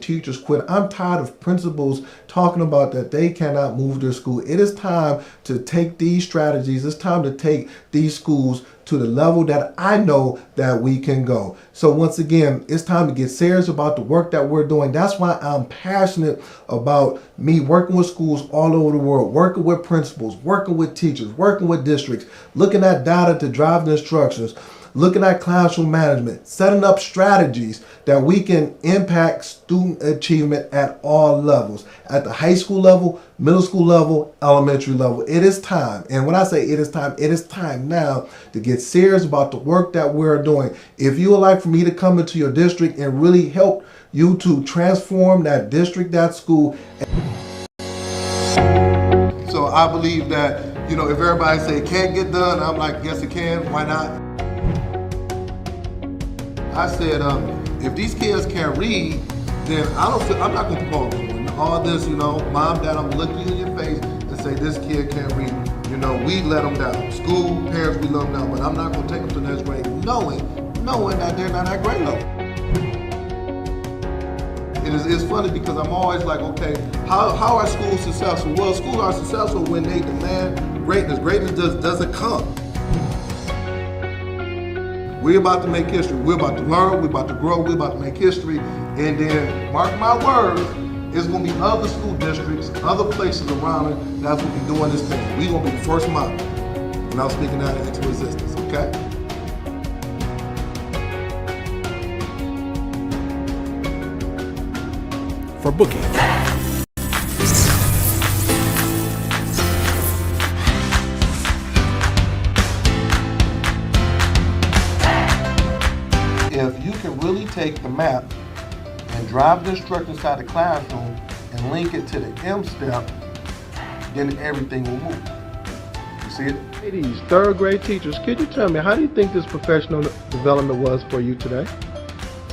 teachers quit. I'm tired of principals talking about that they cannot move their school. It is time to take these strategies. It's time to take these schools to the level that I know that we can go. So once again, it's time to get serious about the work that we're doing. That's why I'm passionate about me working with schools all over the world, working with principals, working with teachers, working with districts, looking at data to drive the instructions, looking at classroom management, setting up strategies that we can impact student achievement at all levels, at the high school level, middle school level, elementary level. It is time. And when I say it is time now to get serious about the work that we're doing. If you would like for me to come into your district and really help you to transform that district, that school. So I believe that, if everybody say it can't get done, I'm like, yes it can, why not? I said, if these kids can't read, then I'm not going to call them. All this, mom, dad, I'm looking you in your face and say this kid can't read. We let them down. School, parents, we let them down. But I'm not going to take them to the next grade knowing that they're not at grade level. It's funny because I'm always like, okay, how are schools successful? Well, schools are successful when they demand greatness. Greatness doesn't come. We're about to make history. We're about to learn. We're about to grow. We're about to make history. And then, mark my words, it's going to be other school districts, other places around it that's going to be doing this thing. We're going to be the first model. And I'm speaking that into existence, okay? For booking, if you can really take the map and drive the instructor inside the classroom and link it to the M step, then everything will move. You see it? Ladies, third grade teachers, could you tell me, how do you think this professional development was for you today?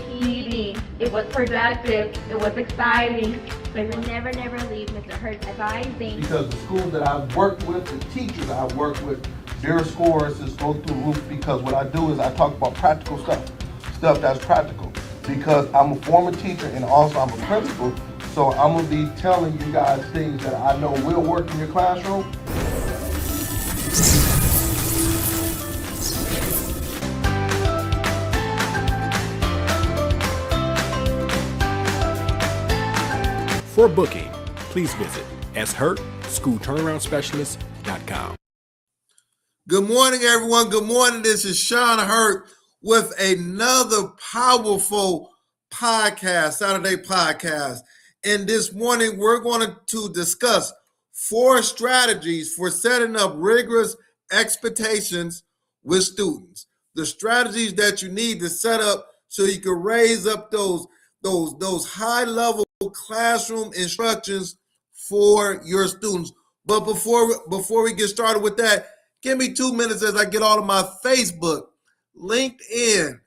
Eating. It was productive. It was exciting. They will never leave Mr. Hurt's advising. Because the schools that I've worked with, the teachers I've worked with, their scores just go through the roof because what I do is I talk about practical stuff that's practical. Because I'm a former teacher and also I'm a principal, so I'm gonna be telling you guys things that I know will work in your classroom. for booking, please visit shurtschoolturnaroundspecialist.com. Good morning, everyone. Good morning. This is Sean Hurt with another powerful podcast, Saturday podcast. And this morning, we're going to discuss 4 strategies for setting up rigorous expectations with students. The strategies that you need to set up so you can raise up those high-level classroom instructions for your students. But before we get started with that, give me 2 minutes as I get all of my Facebook, LinkedIn,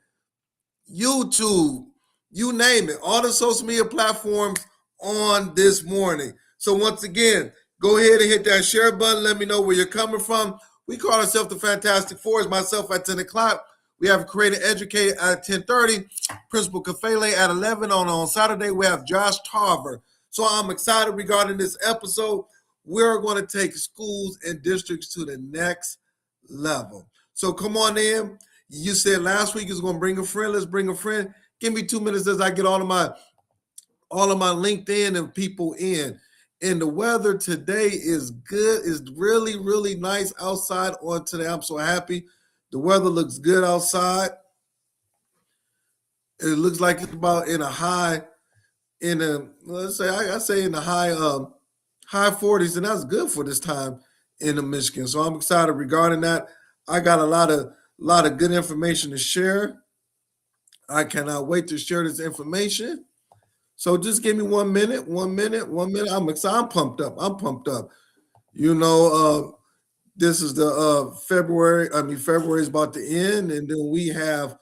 YouTube, you name it, all the social media platforms on this morning. So once again, go ahead and hit that share button. Let me know where you're coming from. We call ourselves the Fantastic Four. It's myself at 10 o'clock. We have Creative Educator at 10:30, Principal Kafele at 11. On Saturday, we have Josh Tarver. So I'm excited regarding this episode. We're going to take schools and districts to the next level. So come on in. You said last week is going to bring a friend. Let's bring a friend. Give me 2 minutes as I get all of my LinkedIn and people in. And the weather today is good. It's really, really nice outside on today. I'm so happy. The weather looks good outside. It looks like it's about in a high, let's say I say in the high 40s, and that's good for this time in the Michigan. So I'm excited regarding that. I got a lot of good information to share. I cannot wait to share this information. So just give me 1 minute. I'm excited. I'm pumped up. This is the February. February is about to end, and then we have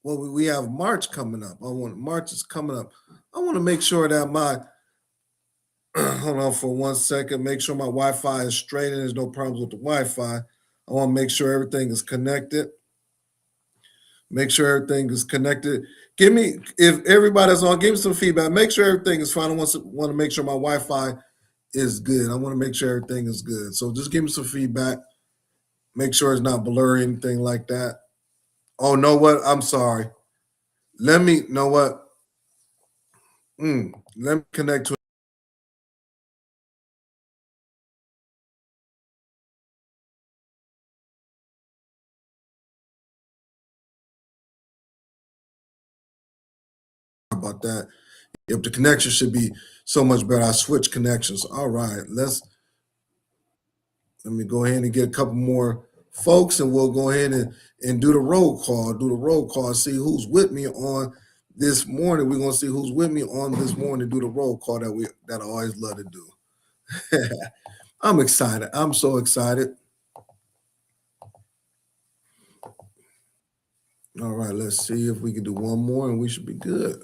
we have March coming up. March is coming up. I want to make sure that my hold on for 1 second. Make sure my Wi-Fi is straight and there's no problems with the Wi-Fi. I want to make sure everything is connected. Make sure everything is connected. Give me, if everybody's on, give me some feedback. Make sure everything is fine. I want to make sure my Wi-Fi is good. I want to make sure everything is good. So just give me some feedback. Make sure it's not blurry, anything like that. Oh, know what? I'm sorry. Let me know what. Let me connect to about that. If the connection should be so much better, I switch connections. All right, let me go ahead and get a couple more folks, and we'll go ahead and do the roll call. Do the roll call. See who's with me on this morning. We're gonna see who's with me on this morning. Do the roll call that I always love to do. I'm excited. I'm so excited. All right, let's see if we can do one more, and we should be good.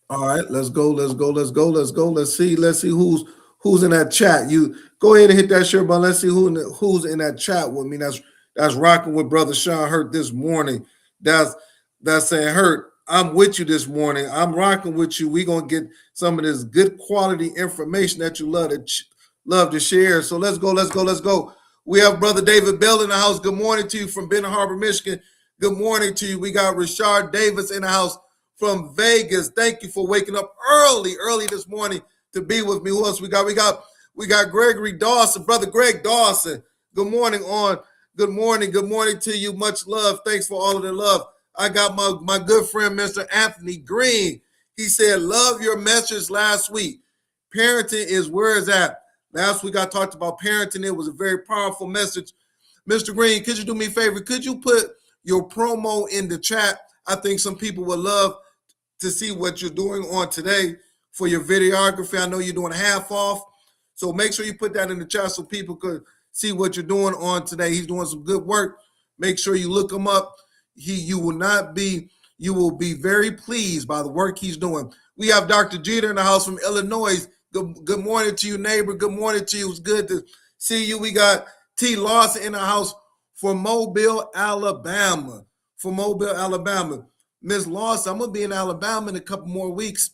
All right, let's go. Let's go. Let's go. Let's go. Let's see. Let's see who's in that chat. You go ahead and hit that share button. Let's see who's in that chat with me. That's rocking with Brother Sean Hurt this morning. That's saying Hurt. I'm with you this morning. I'm rocking with you. We're gonna get some of this good quality information that you love to share. So let's go. Let's go. Let's go. We have Brother David Bell in the house. Good morning to you from Benton Harbor, Michigan. Good morning to you. We got Rashard Davis in the house from Vegas. Thank you for waking up early this morning to be with me. Who else we got? We got Gregory Dawson, Brother Greg Dawson. Good morning good morning to you. Much love. Thanks for all of the love. I got my good friend, Mr. Anthony Green. He said, love your message last week. Parenting is where it's at. Last week I talked about parenting. It was a very powerful message. Mr. Green, could you do me a favor? Could you put your promo in the chat? I think some people would love to see what you're doing on today for your videography. I know you're doing half off. So make sure you put that in the chat so people could see what you're doing on today. He's doing some good work. Make sure you look him up. You will be very pleased by the work he's doing. We have Dr. Jeter in the house from Illinois. Good morning to you, neighbor. Good morning to you. It's good to see you. We got T. Lawson in the house from Mobile, Alabama. Miss Lawson, I'm gonna be in Alabama in a couple more weeks.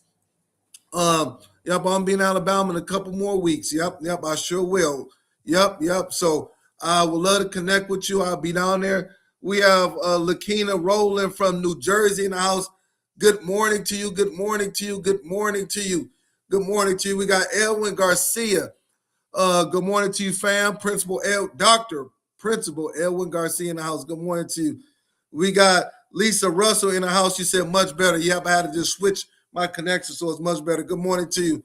I'm gonna be in Alabama in a couple more weeks. Yep, I sure will. Yep. So I would love to connect with you. I'll be down there. We have Lakina Rowland from New Jersey in the house. Good morning to you. Good morning to you. Good morning to you. Good morning to you. We got Elwin Garcia. Good morning to you, fam. Dr. Principal Elwin Garcia in the house. Good morning to you. We got Lisa Russell in the house. She said much better. Yep, I had to just switch my connection, so it's much better. Good morning to you.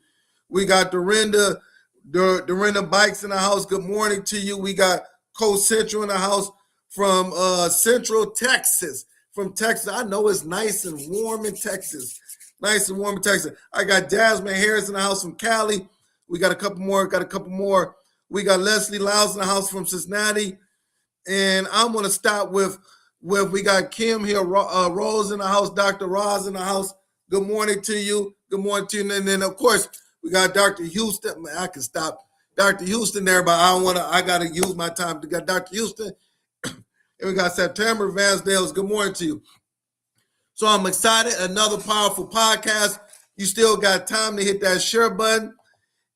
We got Dorinda Bikes in the house. Good morning to you. We got Coach Central in the house from Central Texas. From Texas. I know it's nice and warm in Texas. I got Jasmine Harris in the house from Cali. We got a couple more. We got Leslie Lyles in the house from Cincinnati. And I'm going to stop with we got Kim here, Rose in the house, Dr. Roz in the house. Good morning to you. Good morning to you. And then, of course, we got Dr. Houston. I can stop Dr. Houston there, but I got to use my time to get Dr. Houston. And we got September Vansdales. Good morning to you. So I'm excited. Another powerful podcast. You still got time to hit that share button.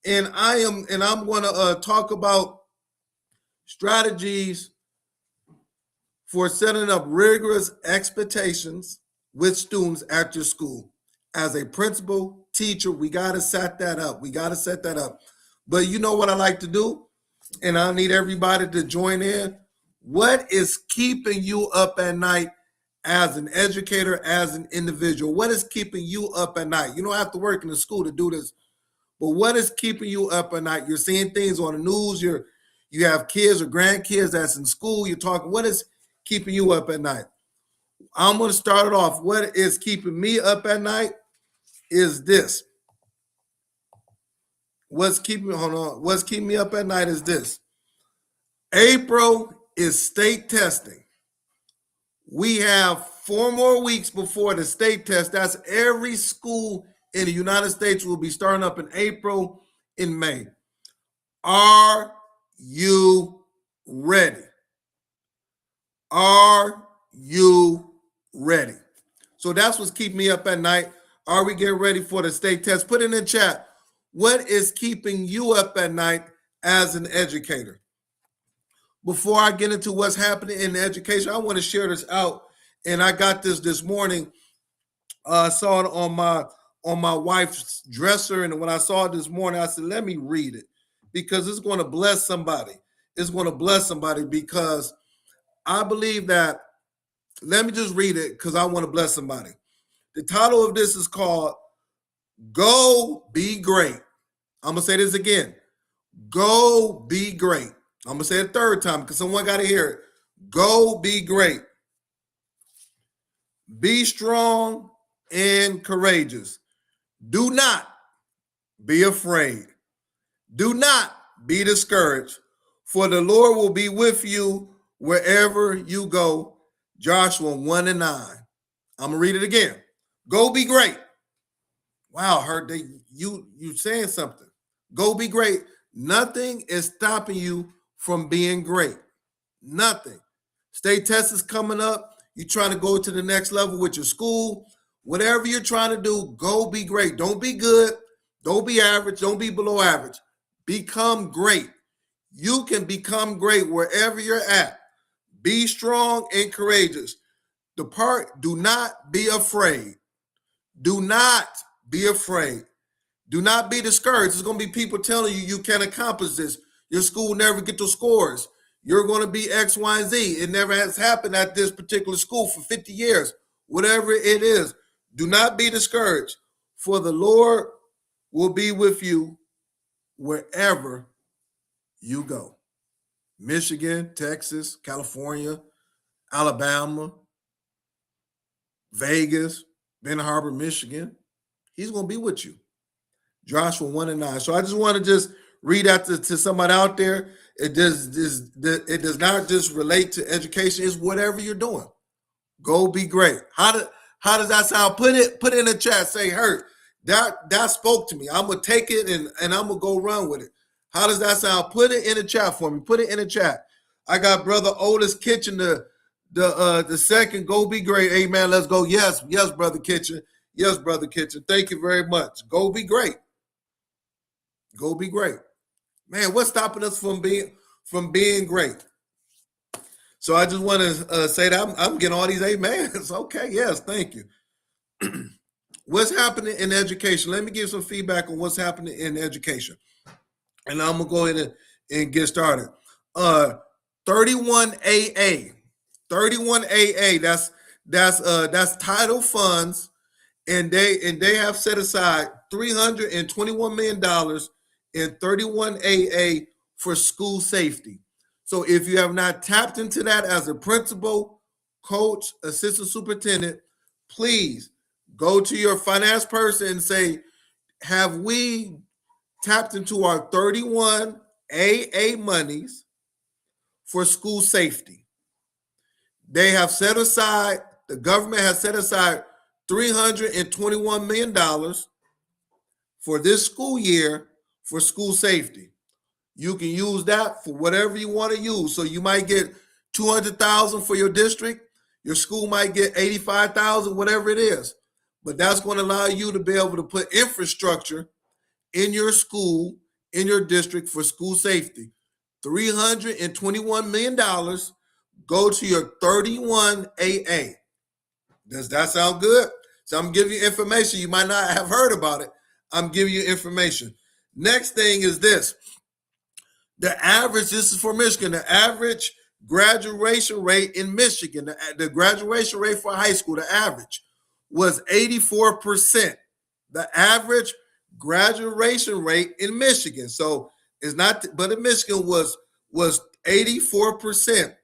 And I'm going to talk about strategies for setting up rigorous expectations with students at your school. As a principal, teacher, we got to set that up. But you know what I like to do? And I need everybody to join in. What is keeping you up at night as an educator, as an individual? What is keeping you up at night? You don't have to work in the school to do this. But what is keeping you up at night? You're seeing things on the news. You have kids or grandkids that's in school. You're talking. What is keeping you up at night? I'm going to start it off. What is keeping me up at night is this. What's keeping me up at night is this. April is state testing. We have 4 more weeks before the state test. That's every school in the United States will be starting up in April, in May. Are you ready? Are you ready? So that's what's keeping me up at night. Are we getting ready for the state test? Put it in the chat. What is keeping you up at night as an educator? Before I get into what's happening in education, I want to share this out. And I got this morning. I saw it on my wife's dresser, and when I saw it this morning, I said, "Let me read it because it's going to bless somebody. It's going to bless somebody because I believe that." Let me just read it because I want to bless somebody. The title of this is called "Go Be Great." I'm gonna say this again. Go be great. I'm gonna say it a third time because someone got to hear it. Go be great. Be strong and courageous. Do not be afraid. Do not be discouraged, for the Lord will be with you wherever you go. Joshua 1 and 9. I'm gonna read it again. Go be great. Wow, heard that you saying something. Go be great. Nothing is stopping you from being great. Nothing. State test is coming up. You're trying to go to the next level with your school. Whatever you're trying to do, go be great. Don't be good. Don't be average. Don't be below average. Become great. You can become great wherever you're at. Be strong and courageous. Do not be afraid. Do not be afraid. Do not be discouraged. There's going to be people telling you you can't accomplish this. Your school will never get the scores. You're going to be X, Y, and Z. It never has happened at this particular school for 50 years. Whatever it is, do not be discouraged, for the Lord will be with you wherever you go. Michigan, Texas, California, Alabama, Vegas, Ben Harbor, Michigan. He's going to be with you. Joshua 1 and 9. So I just want to just read that to somebody out there. It does not just relate to education. It's whatever you're doing. Go be great. How does that sound? Put it in the chat. Say, Hurt. That spoke to me. I'm gonna take it and I'm gonna go run with it. How does that sound? Put it in the chat for me. Put it in the chat. I got Brother Otis Kitchen, the second. Go be great. Amen. Let's go. Yes, Brother Kitchen. Yes, Brother Kitchen. Thank you very much. Go be great. Go be great. Man, what's stopping us from being great? So I just want to say that I'm getting all these amens. Okay, yes, thank you. What's happening in education? Let me give some feedback on what's happening in education. And I'm going to go ahead and get started. 31AA. 31AA, that's title funds, and they have set aside $321 million in 31AA for school safety. So if you have not tapped into that as a principal, coach, assistant superintendent, please go to your finance person and say, have we tapped into our 31 AA monies for school safety? They have set aside, the government has set aside $321 million for this school year for school safety. You can use that for whatever you want to use. So you might get $200,000 for your district. Your school might get $85,000, whatever it is. But that's going to allow you to be able to put infrastructure in your school, in your district for school safety. $321 million go to your 31 AA. Does that sound good? So I'm giving you information. You might not have heard about it. I'm giving you information. Next thing is this. The average, this is for Michigan, the average graduation rate in Michigan, the graduation rate for high school, the average was 84%. The average graduation rate in Michigan. So it's not, but in Michigan was 84%.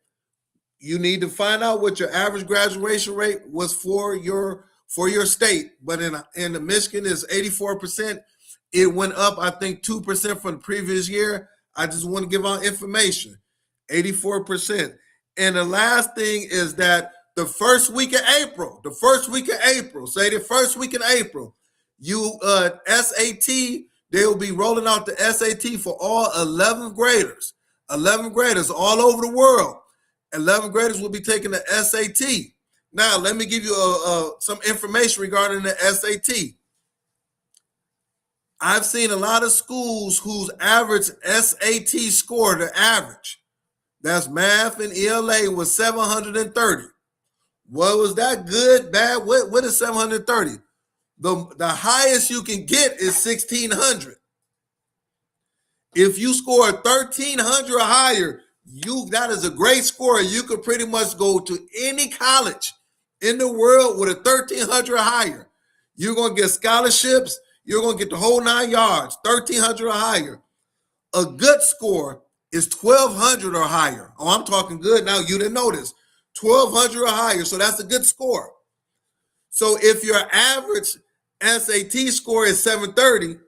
You need to find out what your average graduation rate was for your state. But in the Michigan is 84%. It went up, I think, 2% from the previous year. I just want to give out information. 84%. And the last thing is that the first week of April, say the first week in April, SAT, they will be rolling out the SAT for all 11th graders all over the world. 11th graders will be taking the SAT. Now, let me give you some information regarding the SAT. I've seen a lot of schools whose average SAT score, the average, that's math and ELA, was 730. Well, was that good, bad? What is 730? The highest you can get is 1600. If you score 1300 or higher, that is a great score. You could pretty much go to any college in the world with a 1300 or higher. You're going to get scholarships. You're going to get the whole 9 yards, 1300 or higher. A good score is 1200 or higher. Oh, I'm talking good now. You didn't notice. 1200 or higher. So that's a good score. So if your average SAT score is 730,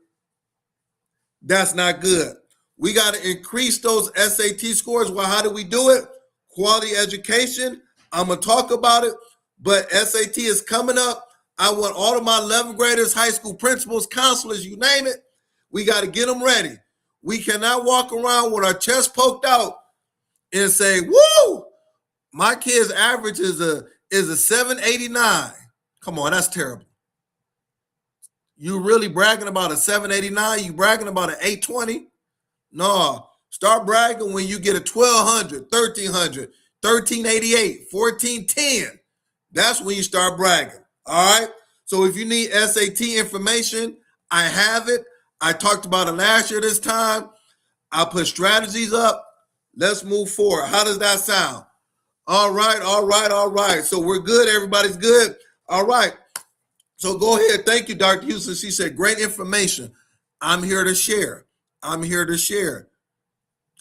that's not good. We got to increase those SAT scores. Well, how do we do it? Quality education. I'm going to talk about it, but SAT is coming up. I want all of my 11th graders, high school principals, counselors, you name it. We got to get them ready. We cannot walk around with our chest poked out and say, woo, my kid's average is a 789. Come on, that's terrible. You really bragging about a 789? You bragging about an 820? No, start bragging when you get a 1200, 1300, 1388, 1410. That's when you start bragging. All right. So if you need SAT information, I have it. I talked about it last year this time. I put strategies up. Let's move forward. How does that sound? All right, all right, all right. So we're good. Everybody's good. All right. So go ahead. Thank you, Dr. Houston. She said, great information. I'm here to share. I'm here to share.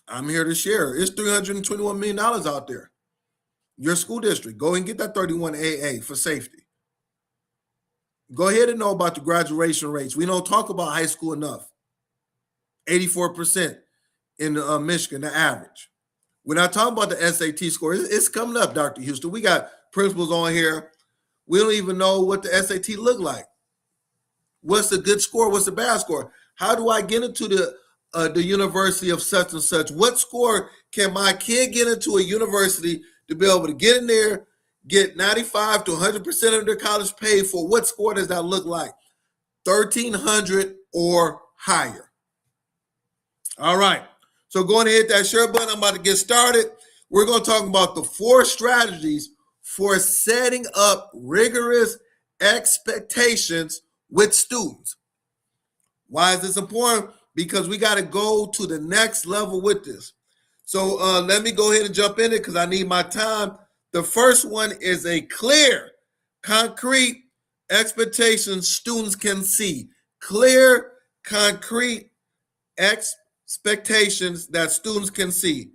I'm here to share. It's $321 million out there. Your school district, go and get that 31AA for safety. Go ahead and know about the graduation rates. We don't talk about high school enough. 84% in Michigan, the average. We're not talking about the SAT score. It's coming up, Dr. Houston. We got principals on here. We don't even know what the SAT look like. What's the good score? What's the bad score? How do I get into the university of such and such? What score can my kid get into a university to be able to get in there, get 95 to 100% of their college paid for? What score does that look like? 1300 or higher. All right. So go ahead and hit that share button. I'm about to get started. We're going to talk about the 4 strategies for setting up rigorous expectations with students. Why is this important? Because we got to go to the next level with this. So let me go ahead and jump in it because I need my time. The first one is a clear, concrete expectations students can see. Clear, concrete expectations that students can see.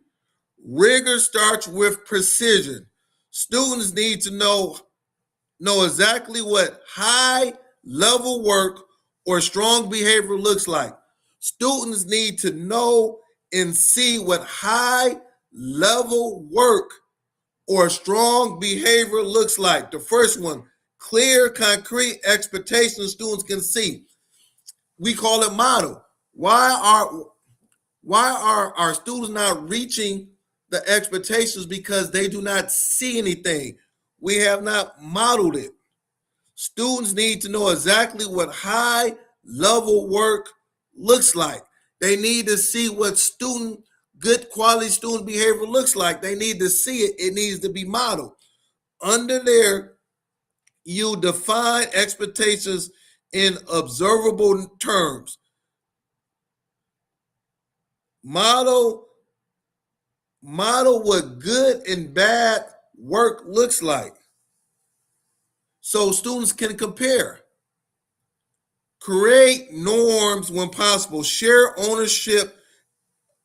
Rigor starts with precision. Students need to know exactly what high level work or strong behavior looks like. Students need to know and see what high level work or strong behavior looks like. The first one, clear, concrete expectations students can see. We call it model. Why are our students not reaching the expectations? Because they do not see anything. We have not modeled it. Students need to know exactly what high level work looks like. They need to see what good quality student behavior looks like. They need to see it. It needs to be modeled. Under there, you define expectations in observable terms. Model what good and bad work looks like so students can compare. Create norms when possible. Share ownership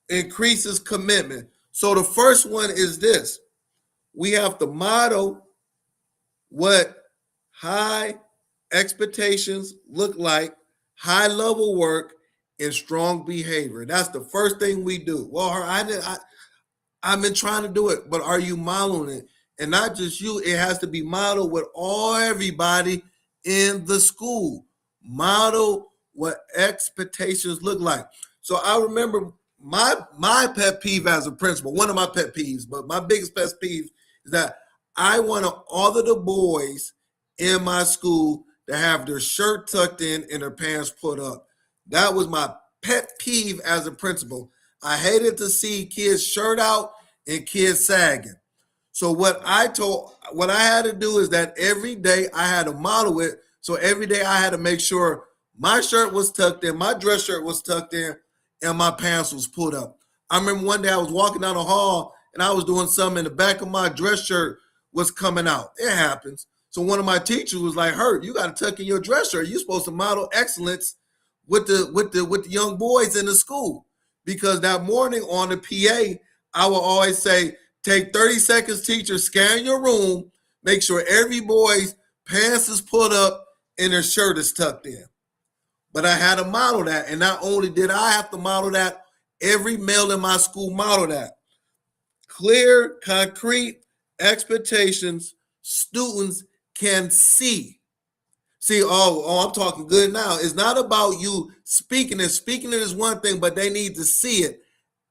increases commitment. So the first one is this. We have to model what high expectations look like, high level work, and strong behavior. That's the first thing we do. Well, I've been trying to do it, but are you modeling it? And not just you, it has to be modeled with everybody in the school. Model what expectations look like. So I remember my pet peeve as a principal, one of my pet peeves, but my biggest pet peeve is that I want all of the boys in my school to have their shirt tucked in and their pants put up. That was my pet peeve as a principal. I hated to see kids shirt out and kids sagging. So what I had to do is that every day I had to model it. So every day I had to make sure my shirt was tucked in, my dress shirt was tucked in, and my pants was put up. I remember one day I was walking down the hall and I was doing something in the back of my dress shirt was coming out. It happens. So one of my teachers was like, "Hurt, you got to tuck in your dress shirt. You're supposed to model excellence with the young boys in the school." Because that morning on the PA, I will always say, "Take 30 seconds, teacher, scan your room, make sure every boy's pants is put up and their shirt is tucked in." But I had to model that. And not only did I have to model that, every male in my school modeled that. Clear, concrete expectations students can see. See, I'm talking good now. It's not about you speaking it. Speaking it is one thing, but they need to see it.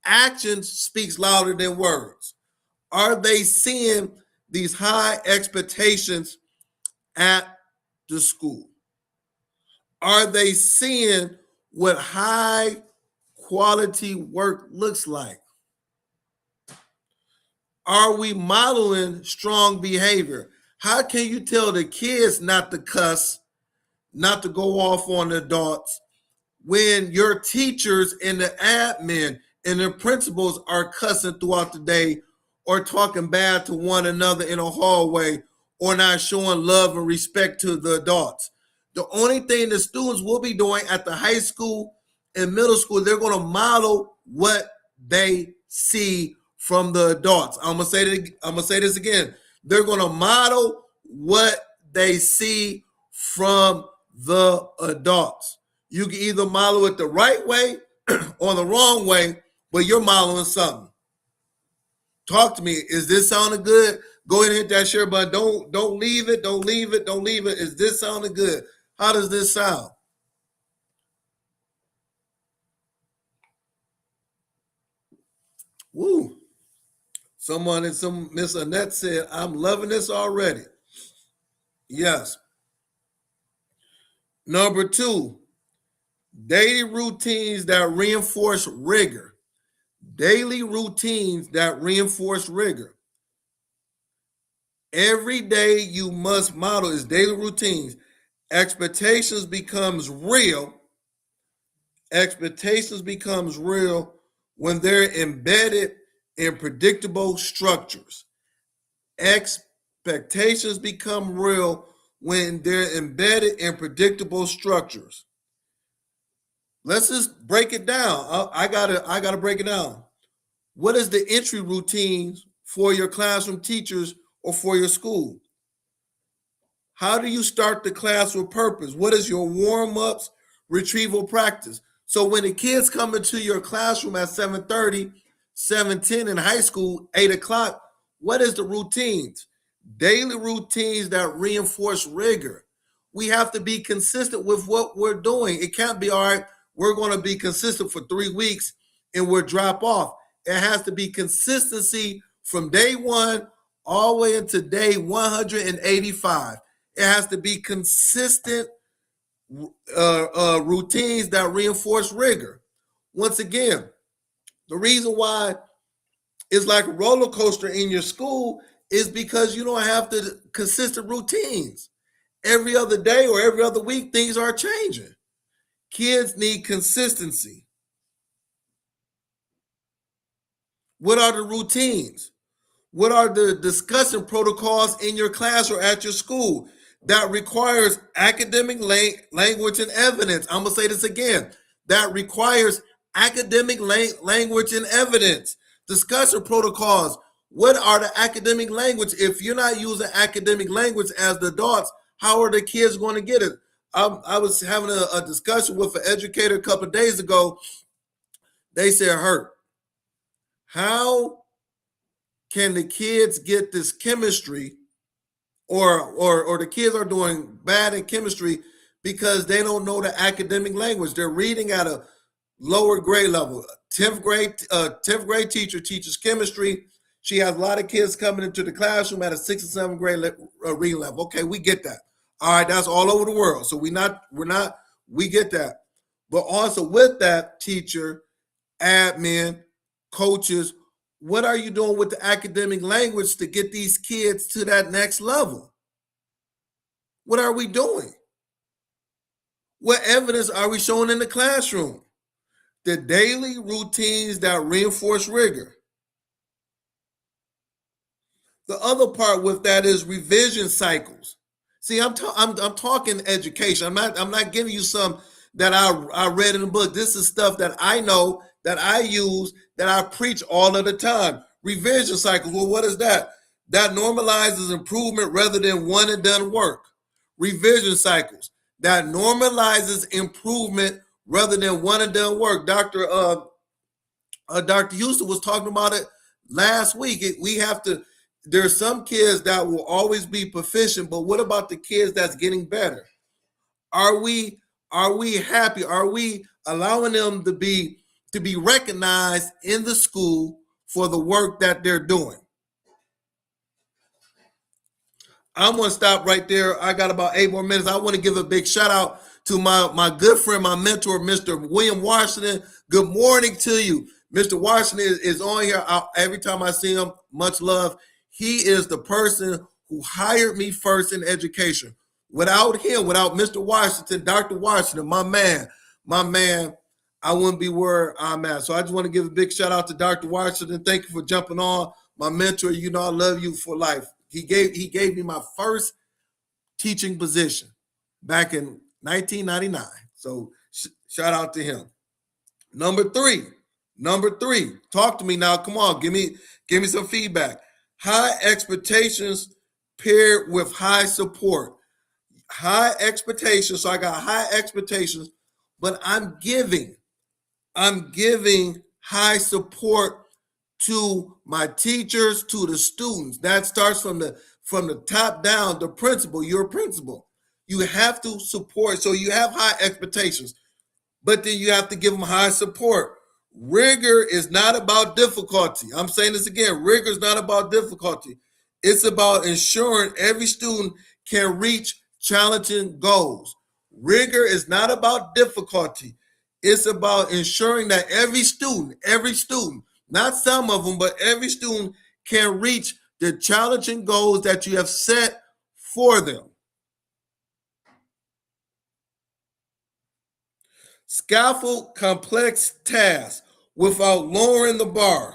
Action speaks louder than words. Are they seeing these high expectations at the school? Are they seeing what high quality work looks like? Are we modeling strong behavior? How can you tell the kids not to cuss, not to go off on the adults, when your teachers and the admin and the principals are cussing throughout the day or talking bad to one another in a hallway or not showing love and respect to the adults? The only thing the students will be doing at the high school and middle school, they're going to model what they see from the adults. I'm gonna say this again. They're going to model what they see from the adults. You can either model it the right way or the wrong way, but you're modeling something. Talk to me. Is this sounding good? Go ahead and hit that share button. Don't leave it. Don't leave it. Don't leave it. Is this sounding good? How does this sound? Woo. Miss Annette said, "I'm loving this already." Yes. Number 2, daily routines that reinforce rigor. Daily routines that reinforce rigor. Every day you must model is daily routines. Expectations becomes real. Expectations becomes real when they're embedded in predictable structures. Expectations become real when they're embedded in predictable structures. Let's just break it down. I gotta break it down. What is the entry routines for your classroom teachers or for your school? How do you start the class with purpose? What is your warm-ups, retrieval practice? So when the kids come into your classroom at 7:30, 7:10 in high school, 8 o'clock, what is the routines? Daily routines that reinforce rigor. We have to be consistent with what we're doing. It can't be, all right, we're going to be consistent for 3 weeks and we'll drop off. It has to be consistency from day 1 all the way into day 185. It has to be consistent routines that reinforce rigor. Once again, the reason why it's like a roller coaster in your school is because you don't have the consistent routines. Every other day or every other week, things are changing. Kids need consistency. What are the routines? What are the discussion protocols in your class or at your school that requires academic language and evidence? I'm going to say this again. That requires academic language and evidence. Discussion protocols. What are the academic language? If you're not using academic language as the adults, how are the kids going to get it? I was having a discussion with an educator a couple of days ago. They said, "Hurt, how can the kids get this chemistry or the kids are doing bad in chemistry because they don't know the academic language? They're reading at a lower grade level. 10th grade teacher teaches chemistry. She has a lot of kids coming into the classroom at a 6th and 7th grade reading level. Okay, we get that. All right, that's all over the world. So we get that. But also with that, teacher, admin, coaches, what are you doing with the academic language to get these kids to that next level? What are we doing? What evidence are we showing in the classroom? The daily routines that reinforce rigor. The other part with that is revision cycles. See, I'm talking education. I'm not giving you some that I read in the book. This is stuff that I know, that I use, that I preach all of the time. Revision cycles. Well, what is that? That normalizes improvement rather than one and done work. Revision cycles. That normalizes improvement rather than one and done work. Dr. Houston was talking about it last week. There's some kids that will always be proficient, but what about the kids that's getting better? Are we happy? Are we allowing them to be recognized in the school for the work that they're doing? I'm going to stop right there. I got about 8 more minutes. I want to give a big shout out to my good friend, my mentor, Mr. William Washington. Good morning to you. Mr. Washington is on here every time I see him. Much love. He is the person who hired me first in education. Without him, without Mr. Washington, Dr. Washington, my man, I wouldn't be where I'm at. So I just want to give a big shout out to Dr. Washington. Thank you for jumping on. My mentor, you know I love you for life. He gave me my first teaching position back in 1999. So shout out to him. Number three, talk to me now. Come on, give me some feedback. High expectations paired with high support. High expectations. So I got high expectations, but I'm giving high support to my teachers, to the students. That starts from the top down. The principal, your principal. You have to support. So you have high expectations, but then you have to give them high support. Rigor is not about difficulty. I'm saying this again. Rigor is not about difficulty. It's about ensuring every student can reach challenging goals. Rigor is not about difficulty. It's about ensuring that every student, not some of them, but every student can reach the challenging goals that you have set for them. Scaffold complex tasks without lowering the bar.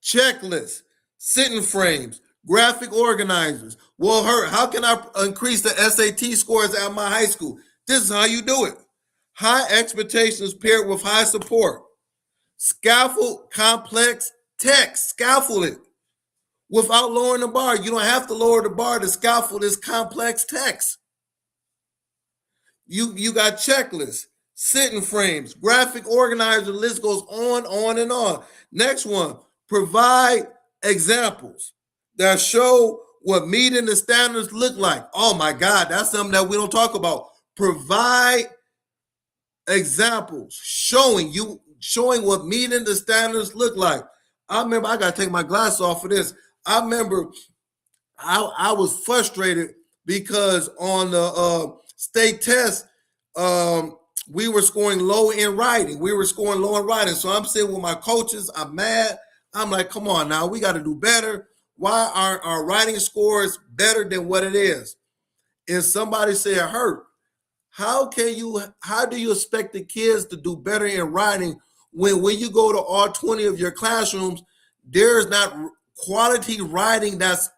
Checklists, sitting frames, graphic organizers. Well, how can I increase the SAT scores at my high school? This is how you do it. High expectations paired with high support. Scaffold complex text. Scaffold it without lowering the bar. You don't have to lower the bar to scaffold this complex text. You got checklists, sitting frames, graphic organizer, the list goes on and on. Next one, provide examples that show what meeting the standards look like. Oh my God, that's something that we don't talk about. Provide examples showing what meeting the standards look like. I remember, I got to take my glasses off for this. I remember I was frustrated because on the state test, we were scoring low in writing. So I'm sitting with my coaches. I'm mad. I'm like, come on now, we got to do better. Why aren't our writing scores better than what it is? And somebody said, Hurt, how do you expect the kids to do better in writing when you go to all 20 of your classrooms, there's not quality writing that's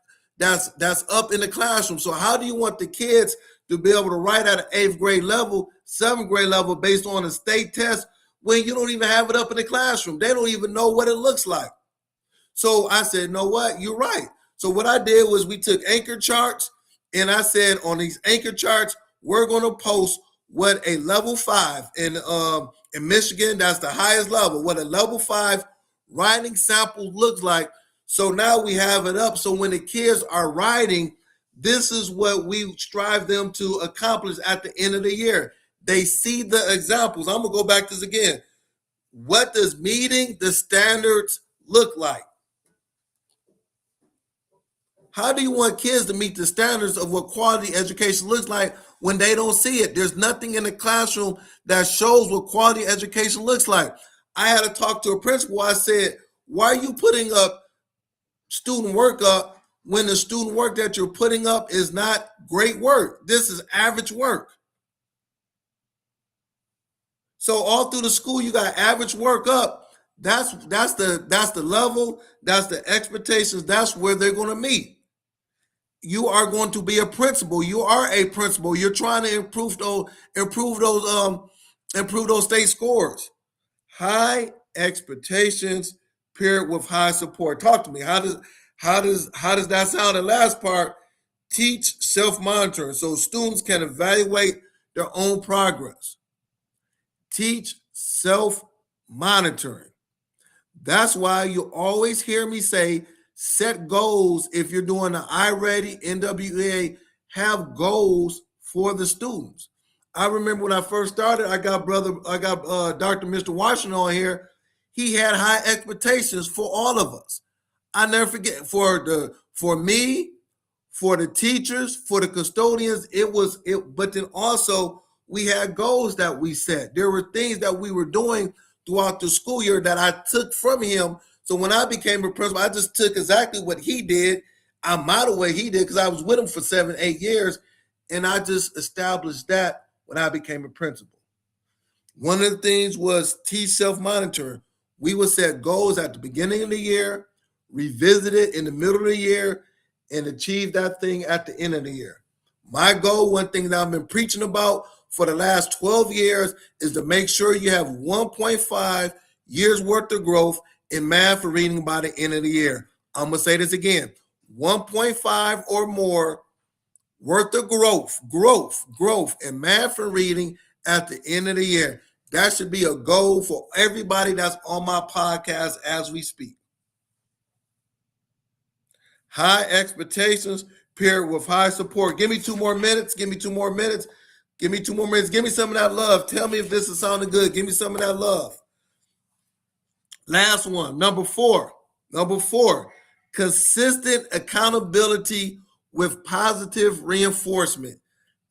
up in the classroom? So how do you want the kids to be able to write at an 8th grade level, 7th grade level based on a state test when you don't even have it up in the classroom? They don't even know what it looks like. So I said, know what? You're right. So what I did was we took anchor charts, and I said on these anchor charts, we're going to post what a level 5 in Michigan, that's the highest level, what a level 5 writing sample looks like. So now we have it up. So when the kids are writing, this is what we strive them to accomplish at the end of the year. They see the examples. I'm going to go back to this again. What does meeting the standards look like? How do you want kids to meet the standards of what quality education looks like when they don't see it? There's nothing in the classroom that shows what quality education looks like. I had to talk to a principal. I said, why are you putting up student work up when the student work that you're putting up is not great work? This is average work. So all through the school, you got average work up. That's the level, that's the expectations, that's where they're going to meet. You are going to be a principal. You are a principal. You're trying to improve those state scores. High expectations paired with high support. Talk to me. How does that sound? The last part, teach self-monitoring so students can evaluate their own progress. Teach self-monitoring. That's why you always hear me say, set goals. If you're doing the iReady, NWEA, have goals for the students. I remember when I first started, I got Dr. Mr. Washington on here. He had high expectations for all of us. I never forget, for me, for the teachers, for the custodians, but then also we had goals that we set. There were things that we were doing throughout the school year that I took from him. So when I became a principal, I just took exactly what he did. I modeled what he did because I was with him for 7-8 years. And I just established that when I became a principal. One of the things was teach self-monitoring. We would set goals at the beginning of the year, revisit it in the middle of the year, and achieve that thing at the end of the year. My goal, one thing that I've been preaching about for the last 12 years, is to make sure you have 1.5 years worth of growth in math and reading by the end of the year. I'm going to say this again, 1.5 or more worth of growth in math and reading at the end of the year. That should be a goal for everybody that's on my podcast as we speak. High expectations paired with high support. Give me 2 more minutes. Give me some of that love. Tell me if this is sounding good. Give me some of that love. Last one, number four, consistent accountability with positive reinforcement.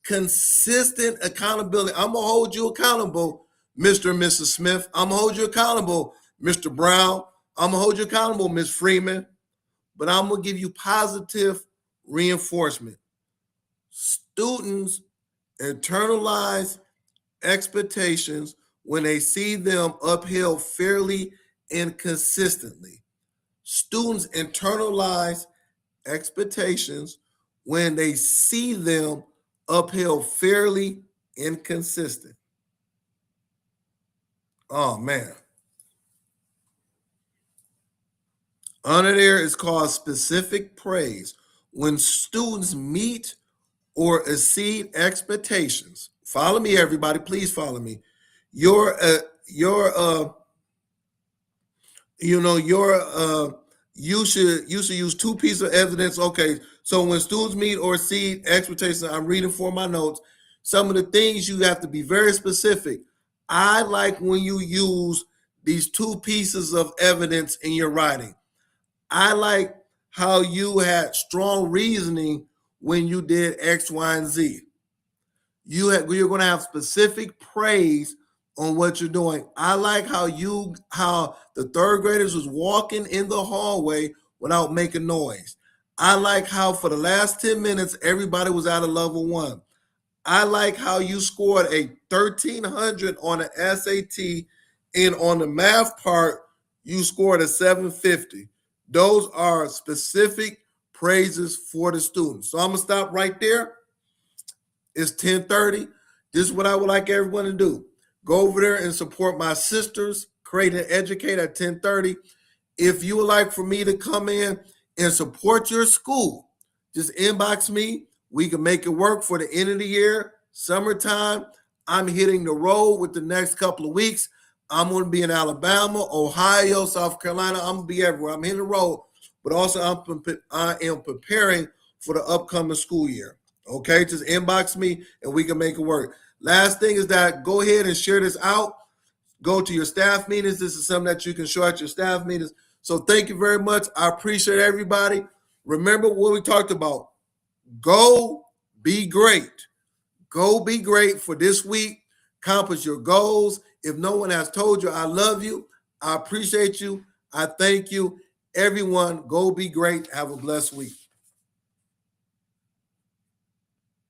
Consistent accountability. I'm going to hold you accountable, Mr. and Mrs. Smith. I'm going to hold you accountable, Mr. Brown. I'm going to hold you accountable, Ms. Freeman. But I'm going to give you positive reinforcement. Students internalize expectations when they see them upheld fairly and consistently. Students internalize expectations when they see them upheld fairly and consistent. Oh, man. Under there is called specific praise. When students meet or exceed expectations. Follow me, everybody. Please follow me. You should use 2 pieces of evidence. Okay, so when students meet or exceed expectations, I'm reading for my notes. Some of the things you have to be very specific. I like when you use these 2 pieces of evidence in your writing. I like how you had strong reasoning when you did X, Y, and Z. You're going to have specific praise on what you're doing. I like how the 3rd graders was walking in the hallway without making noise. I like how for the last 10 minutes, everybody was out of level 1. I like how you scored a 1,300 on the SAT, and on the math part, you scored a 750. Those are specific praises for the students. So I'm going to stop right there. It's 10:30. This is what I would like everyone to do. Go over there and support my sisters, Create and Educate at 10:30. If you would like for me to come in and support your school, just inbox me. We can make it work for the end of the year, summertime. I'm hitting the road with the next couple of weeks. I'm going to be in Alabama, Ohio, South Carolina. I'm going to be everywhere. I'm hitting the road, but also I am preparing for the upcoming school year. Okay, just inbox me and we can make it work. Last thing is that go ahead and share this out. go to your staff meetings. This is something that you can show at your staff meetings. So thank you very much. I appreciate everybody. Remember what we talked about. Go be great. Go be great for this week. Accomplish your goals. If no one has told you I love you, I appreciate you. I thank you. Everyone, go be great. Have a blessed week.